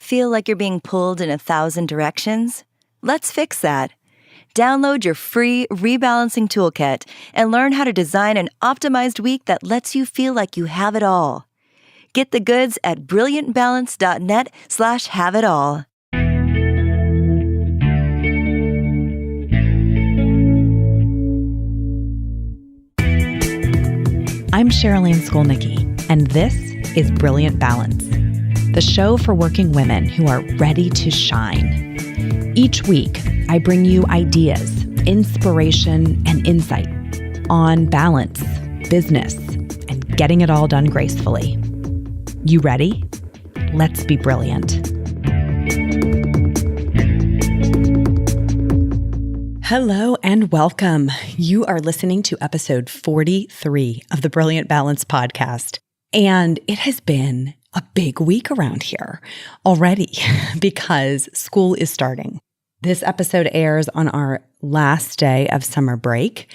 Feel like you're being pulled in 1,000 directions? Let's fix that. Download your free rebalancing toolkit and learn how to design an optimized week that lets you feel like you have it all. Get the goods at brilliantbalance.net/have-it-all. I'm Cherylanne Skolnicki, and this is Brilliant Balance, the show for working women who are ready to shine. Each week, I bring you ideas, inspiration, and insight on balance, business, and getting it all done gracefully. You ready? Let's be brilliant. Hello and welcome. You are listening to episode 43 of the Brilliant Balance podcast. And it has been a big week around here already because school is starting. This episode airs on our last day of summer break.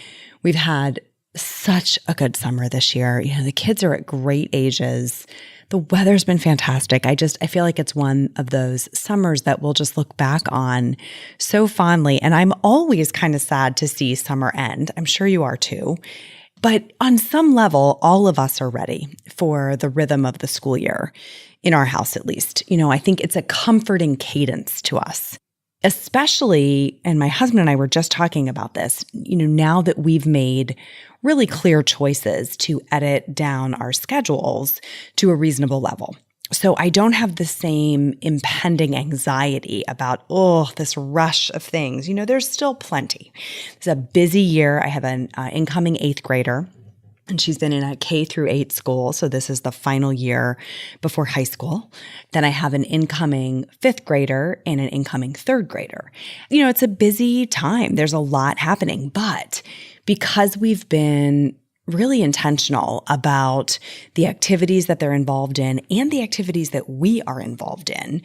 We've had such a good summer this year. You know, the kids are at great ages. The weather's been fantastic. I feel like it's one of those summers that we'll just look back on so fondly. And I'm always kind of sad to see summer end. I'm sure you are too. But on some level, all of us are ready for the rhythm of the school year, in our house at least. You know, I think it's a comforting cadence to us, especially, and my husband and I were just talking about this, you know, now that we've made really clear choices to edit down our schedules to a reasonable level. So I don't have the same impending anxiety about, this rush of things. You know, there's still plenty. It's a busy year. I have an incoming 8th grader, and she's been in a K through 8 school. So this is the final year before high school. Then I have an incoming 5th grader and an incoming 3rd grader. You know, it's a busy time. There's a lot happening, but because we've been really intentional about the activities that they're involved in and the activities that we are involved in,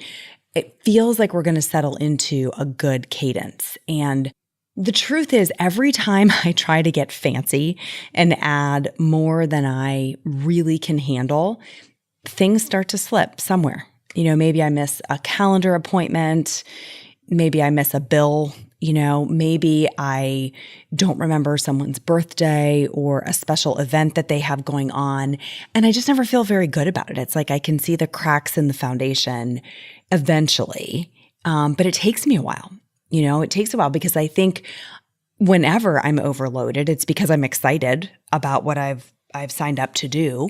it feels like we're going to settle into a good cadence. And the truth is, every time I try to get fancy and add more than I really can handle, things start to slip somewhere. You know, maybe I miss a calendar appointment. Maybe I miss a bill. You know, maybe I don't remember someone's birthday or a special event that they have going on. And I just never feel very good about it. It's like I can see the cracks in the foundation eventually. But it takes me a while. You know, it takes a while because I think whenever I'm overloaded, it's because I'm excited about what I've signed up to do.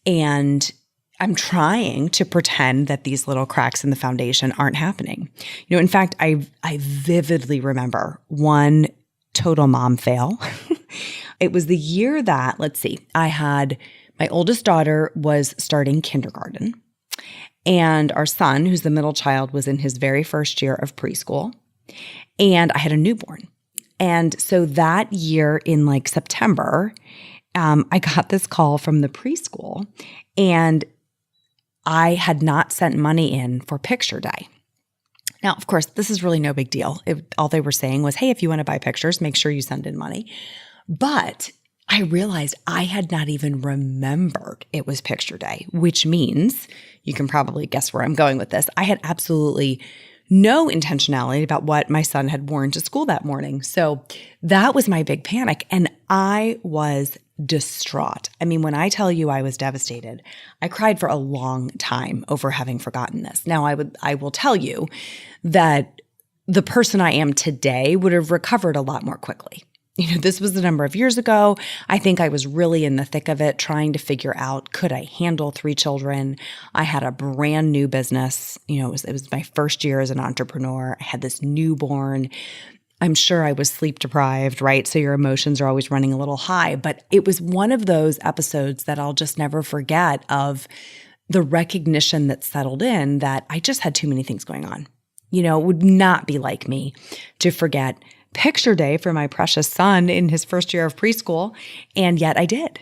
And I'm trying to pretend that these little cracks in the foundation aren't happening. You know, in fact, I vividly remember one total mom fail. It was the year that, I had my oldest daughter was starting kindergarten, and our son, who's the middle child, was in his very first year of preschool, and I had a newborn. And so that year in September, I got this call from the preschool, and I had not sent money in for picture day. Now, of course, this is really no big deal. All they were saying was, hey, if you want to buy pictures, make sure you send in money. But I realized I had not even remembered it was picture day, which means, you can probably guess where I'm going with this, I had absolutely no intentionality about what my son had worn to school that morning. So that was my big panic. And I was distraught. I mean, when I tell you I was devastated, I cried for a long time over having forgotten this. Now, I will tell you that the person I am today would have recovered a lot more quickly. You know, this was a number of years ago. I think I was really in the thick of it, trying to figure out, could I handle 3 children? I had a brand new business. You know, it was my first year as an entrepreneur. I had this newborn. I'm sure I was sleep deprived, right? So your emotions are always running a little high. But it was one of those episodes that I'll just never forget, of the recognition that settled in that I just had too many things going on. You know, it would not be like me to forget picture day for my precious son in his first year of preschool. And yet I did.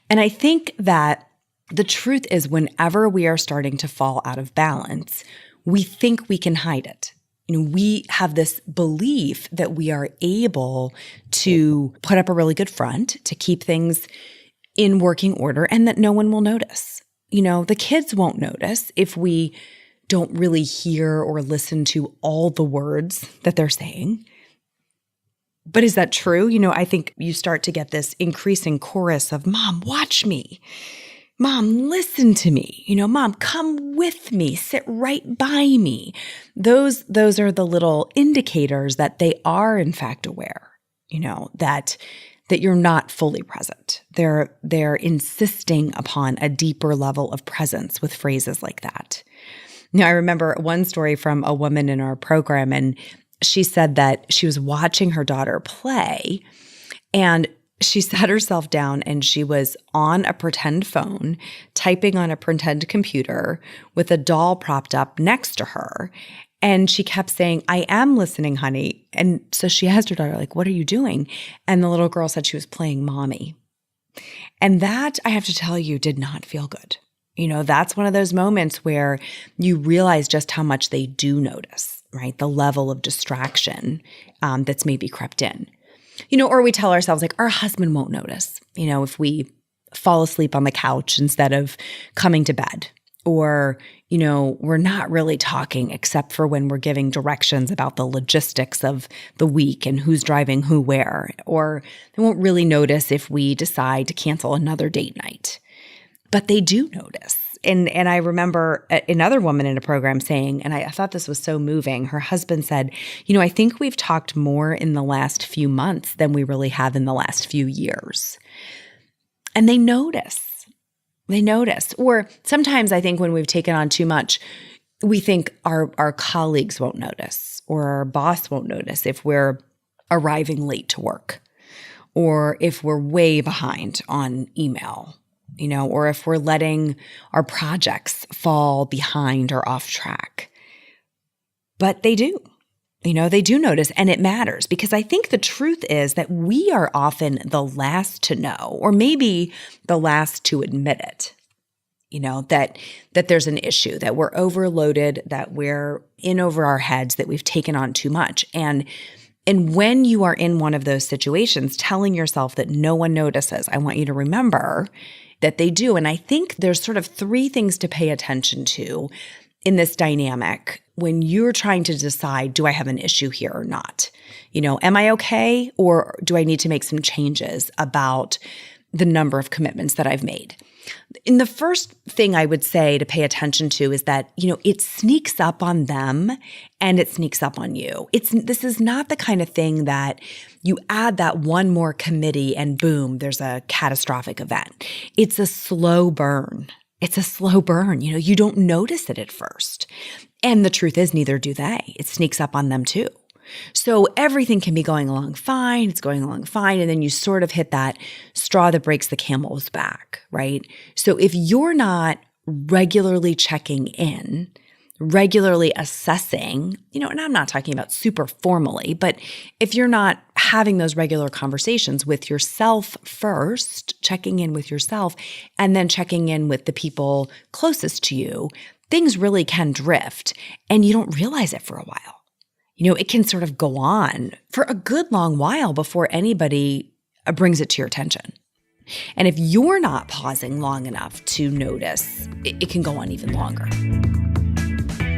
And I think that the truth is, whenever we are starting to fall out of balance, we think we can hide it. You know, we have this belief that we are able to put up a really good front, to keep things in working order, and that no one will notice. You know, the kids won't notice if we don't really hear or listen to all the words that they're saying. But is that true? I think you start to get this increasing chorus of, Mom, watch me. Mom, listen to me. Mom, come with me. Sit right by me. Those are the little indicators that they are in fact aware, that you're not fully present. They're insisting upon a deeper level of presence with phrases like that. Now, I remember one story from a woman in our program, and she said that she was watching her daughter play, and she sat herself down and she was on a pretend phone, typing on a pretend computer with a doll propped up next to her. And she kept saying, I am listening, honey. And so she asked her daughter, what are you doing? And the little girl said she was playing mommy. And that, I have to tell you, did not feel good. That's one of those moments where you realize just how much they do notice, right? The level of distraction that's maybe crept in. Or we tell ourselves our husband won't notice, if we fall asleep on the couch instead of coming to bed, or, we're not really talking except for when we're giving directions about the logistics of the week and who's driving who where, or they won't really notice if we decide to cancel another date night. But they do notice. And I remember another woman in a program saying, and I thought this was so moving, her husband said, I think we've talked more in the last few months than we really have in the last few years. And they notice. They notice. Or sometimes I think when we've taken on too much, we think our colleagues won't notice, or our boss won't notice if we're arriving late to work, or if we're way behind on email, or if we're letting our projects fall behind or off track. But they do. They do notice, and it matters, because I think the truth is that we are often the last to know, or maybe the last to admit it, that there's an issue, that we're overloaded, that we're in over our heads, that we've taken on too much. And when you are in one of those situations, telling yourself that no one notices, I want you to remember that they do. And I think there's sort of three things to pay attention to in this dynamic when you're trying to decide, do I have an issue here or not? Am I okay? Or do I need to make some changes about the number of commitments that I've made? And the first thing I would say to pay attention to is that, it sneaks up on them and it sneaks up on you. This is not the kind of thing that you add that one more committee and boom, there's a catastrophic event. It's a slow burn. It's a slow burn. You don't notice it at first. And the truth is, neither do they. It sneaks up on them too. So everything can be going along fine. It's going along fine. And then you sort of hit that straw that breaks the camel's back, right? So if you're not regularly checking in, regularly assessing, and I'm not talking about super formally, but if you're not having those regular conversations with yourself first, checking in with yourself, and then checking in with the people closest to you, things really can drift and you don't realize it for a while. It can sort of go on for a good long while before anybody brings it to your attention. And if you're not pausing long enough to notice, it can go on even longer.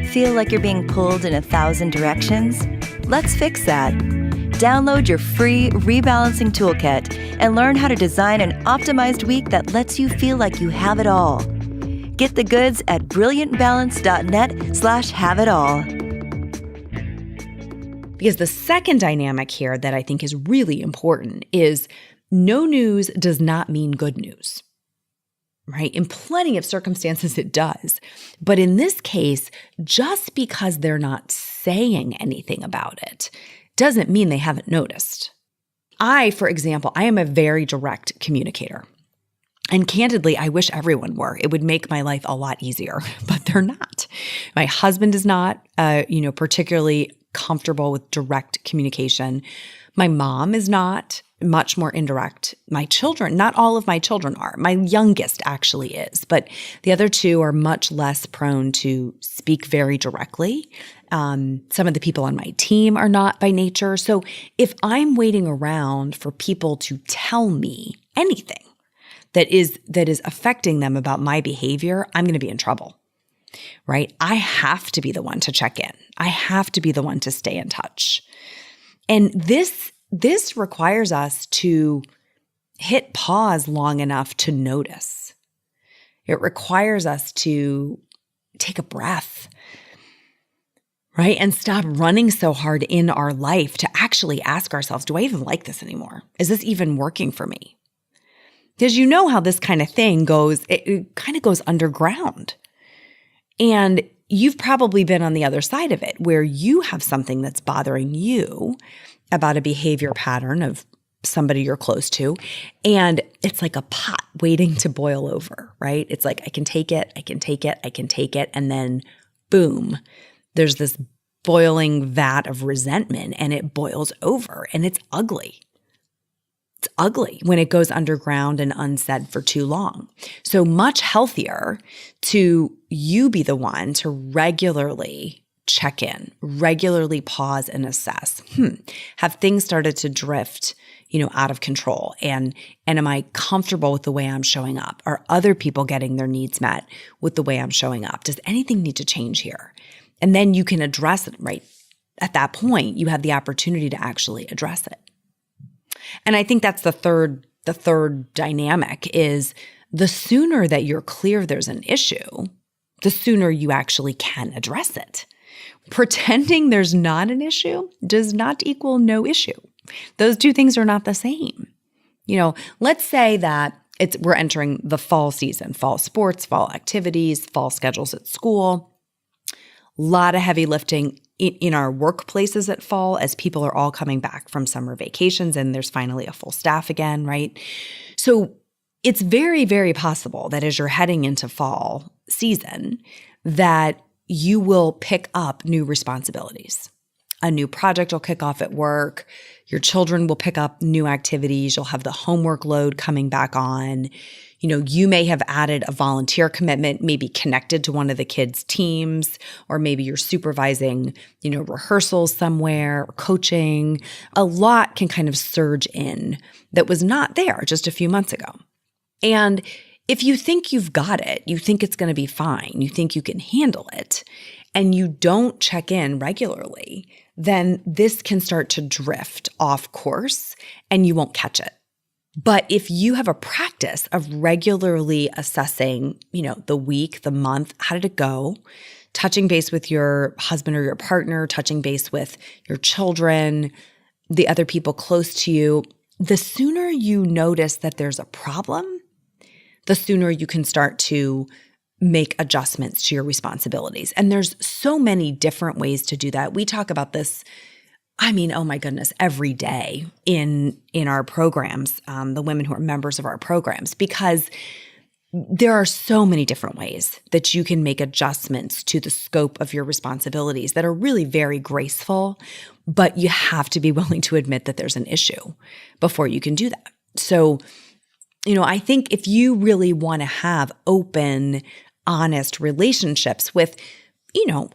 Feel like you're being pulled in 1,000 directions? Let's fix that. Download your free rebalancing toolkit and learn how to design an optimized week that lets you feel like you have it all. Get the goods at brilliantbalance.net/have-it-all. Because the second dynamic here that I think is really important is no news does not mean good news, right? In plenty of circumstances, it does. But in this case, just because they're not saying anything about it doesn't mean they haven't noticed. For example, I am a very direct communicator. And candidly, I wish everyone were. It would make my life a lot easier, but they're not. My husband is not, particularly comfortable with direct communication. My mom is not, much more indirect. My children, not all of my children are. My youngest actually is, but the other two are much less prone to speak very directly. Some of the people on my team are not by nature. So if I'm waiting around for people to tell me anything that is affecting them about my behavior, I'm going to be in trouble. right? I have to be the one to check in. I have to be the one to stay in touch. And this requires us to hit pause long enough to notice. It requires us to take a breath, right? And stop running so hard in our life to actually ask ourselves, do I even like this anymore? Is this even working for me? Because you know how this kind of thing goes, it kind of goes underground. And you've probably been on the other side of it where you have something that's bothering you about a behavior pattern of somebody you're close to. And it's like a pot waiting to boil over, right? It's like, I can take it, I can take it, I can take it. And then boom, there's this boiling vat of resentment and it boils over and it's ugly. It's ugly when it goes underground and unsaid for too long. So much healthier to you be the one to regularly check in, regularly pause and assess. Have things started to drift, out of control? And am I comfortable with the way I'm showing up? Are other people getting their needs met with the way I'm showing up? Does anything need to change here? And then you can address it, right? At that point, you have the opportunity to actually address it. And I think that's the third dynamic is the sooner that you're clear there's an issue, the sooner you actually can address it. Pretending there's not an issue does not equal no issue. Those two things are not the same. Let's say that we're entering the fall season, fall sports, fall activities, fall schedules at school. A lot of heavy lifting in our workplaces at fall as people are all coming back from summer vacations and there's finally a full staff again, right? So it's very, very possible that as you're heading into fall season, that you will pick up new responsibilities. A new project will kick off at work. Your children will pick up new activities. You'll have the homework load coming back on. You may have added a volunteer commitment, maybe connected to one of the kids' teams, or maybe you're supervising, rehearsals somewhere, or coaching. A lot can kind of surge in that was not there just a few months ago. And if you think you've got it, you think it's going to be fine, you think you can handle it, and you don't check in regularly, then this can start to drift off course and you won't catch it. But if you have a practice of regularly assessing, the week, the month, how did it go? Touching base with your husband or your partner, touching base with your children, the other people close to you, the sooner you notice that there's a problem, the sooner you can start to make adjustments to your responsibilities. And there's so many different ways to do that. We talk about this, oh my goodness, every day in our programs, the women who are members of our programs, because there are so many different ways that you can make adjustments to the scope of your responsibilities that are really very graceful, but you have to be willing to admit that there's an issue before you can do that. So, I think if you really want to have open, honest relationships with,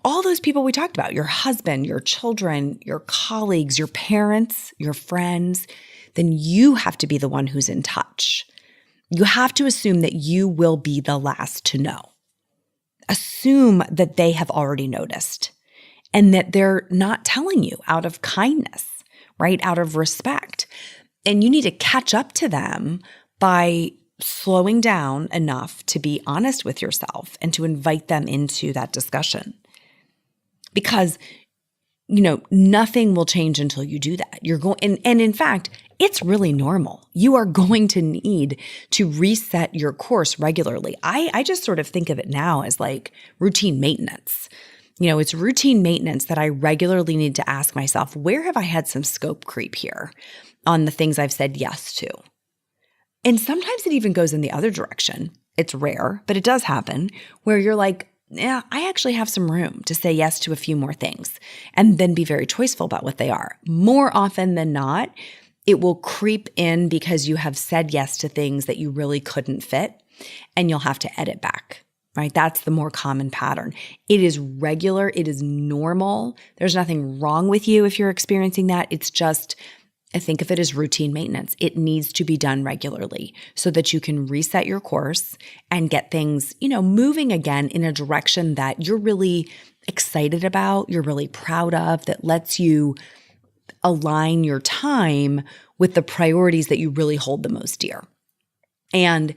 all those people we talked about, your husband, your children, your colleagues, your parents, your friends, then you have to be the one who's in touch. You have to assume that you will be the last to know. Assume that they have already noticed and that they're not telling you out of kindness, right? Out of respect. And you need to catch up to them by slowing down enough to be honest with yourself and to invite them into that discussion. Because, nothing will change until you do that. And in fact, it's really normal. You are going to need to reset your course regularly. I just sort of think of it now as like routine maintenance. It's routine maintenance that I regularly need to ask myself, where have I had some scope creep here on the things I've said yes to? And sometimes it even goes in the other direction. It's rare, but it does happen where you're like, yeah, I actually have some room to say yes to a few more things and then be very choiceful about what they are. More often than not, it will creep in because you have said yes to things that you really couldn't fit and you'll have to edit back, right? That's the more common pattern. It is regular. It is normal. There's nothing wrong with you if you're experiencing that. It's just I think of it as routine maintenance. It needs to be done regularly so that you can reset your course and get things, moving again in a direction that you're really excited about, you're really proud of, that lets you align your time with the priorities that you really hold the most dear. And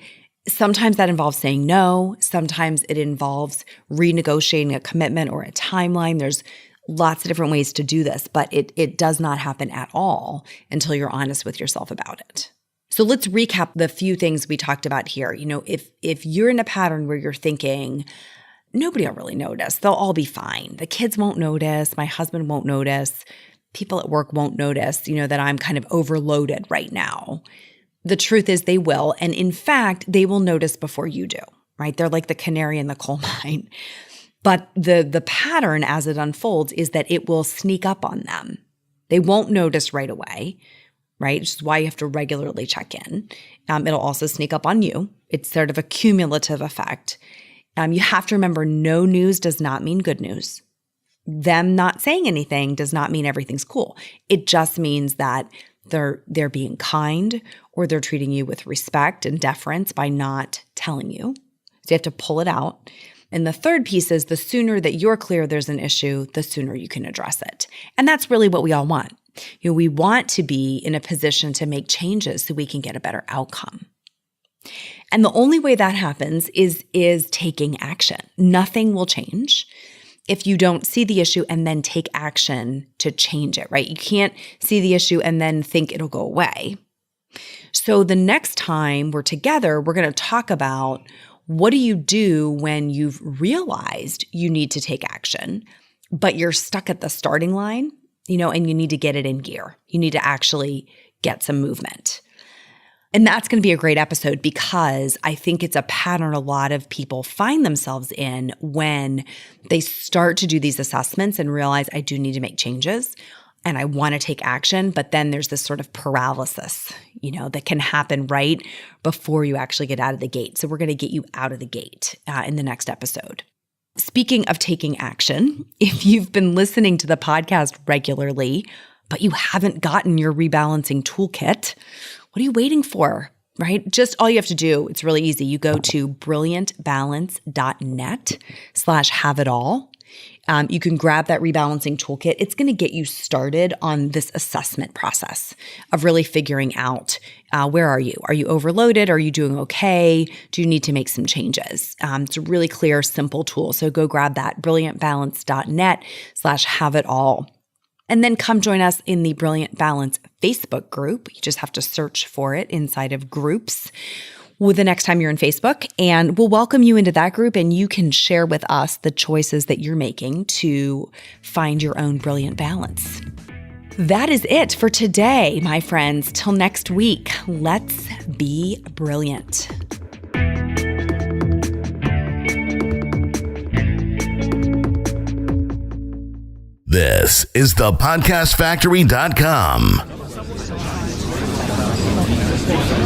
sometimes that involves saying no. Sometimes it involves renegotiating a commitment or a timeline. There's lots of different ways to do this, but it does not happen at all until you're honest with yourself about it. So let's recap the few things we talked about here. If you're in a pattern where you're thinking, nobody will really notice, they'll all be fine. The kids won't notice, my husband won't notice, people at work won't notice, that I'm kind of overloaded right now. The truth is they will. And in fact, they will notice before you do, right? They're like the canary in the coal mine. But the pattern as it unfolds is that it will sneak up on them. They won't notice right away, right? Which is why you have to regularly check in. It'll also sneak up on you. It's sort of a cumulative effect. You have to remember, no news does not mean good news. Them not saying anything does not mean everything's cool. It just means that they're being kind, or they're treating you with respect and deference by not telling you. So you have to pull it out. And the third piece is, the sooner that you're clear there's an issue, the sooner you can address it. And that's really what we all want. We want to be in a position to make changes so we can get a better outcome. And the only way that happens is taking action. Nothing will change if you don't see the issue and then take action to change it, right? You can't see the issue and then think it'll go away. So the next time we're together, we're going to talk about, what do you do when you've realized you need to take action, but you're stuck at the starting line, and you need to get it in gear. You need to actually get some movement. And that's going to be a great episode, because I think it's a pattern a lot of people find themselves in when they start to do these assessments and realize, I do need to make changes and I want to take action, but then there's this sort of paralysis, that can happen right before you actually get out of the gate. So we're going to get you out of the gate in the next episode. Speaking of taking action, if you've been listening to the podcast regularly, but you haven't gotten your rebalancing toolkit, what are you waiting for, right? Just all you have to do, it's really easy. You go to brilliantbalance.net/have-it-all. You can grab that rebalancing toolkit. It's going to get you started on this assessment process of really figuring out, where are you? Are you overloaded? Are you doing okay? Do you need to make some changes? It's a really clear, simple tool. So go grab that, brilliantbalance.net/have-it-all. And then come join us in the Brilliant Balance Facebook group. You just have to search for it inside of groups the next time you're in Facebook, and we'll welcome you into that group, and you can share with us the choices that you're making to find your own brilliant balance. That is it for today, my friends. Till next week, let's be brilliant. This is the podcastfactory.com.